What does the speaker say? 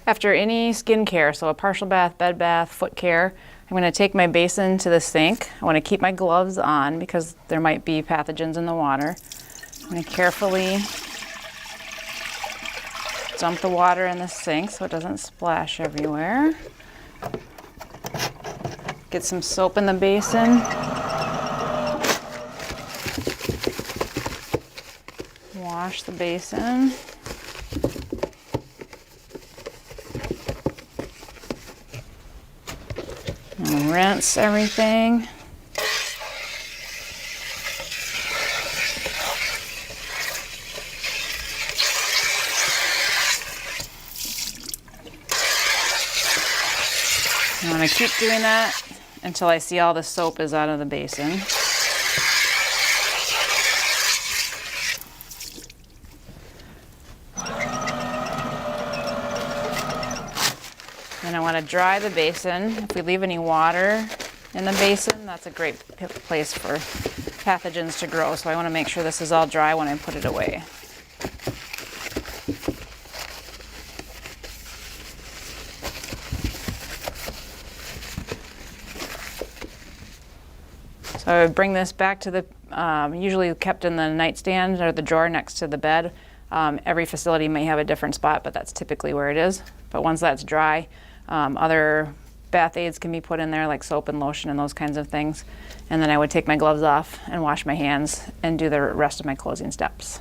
After any skin care, so a partial bath, bed bath, foot care, I'm going to take my basin to the sink. I want to keep my gloves on because there might be pathogens in the water. I'm going to carefully dump the water in the sink so it doesn't splash everywhere. Get some soap in the basin. Wash the basin. And rinse everything. I'm going to keep doing that until I see all the soap is out of the basin. And I want to dry the basin. If we leave any water in the basin, that's a great place for pathogens to grow. So I want to make sure this is all dry when I put it away. So I would bring this back to the, usually kept in the nightstand or the drawer next to the bed. Every facility may have a different spot, but that's typically where it is. But once that's dry, other bath aids can be put in there, like soap and lotion and those kinds of things. And then I would take my gloves off and wash my hands and do the rest of my closing steps.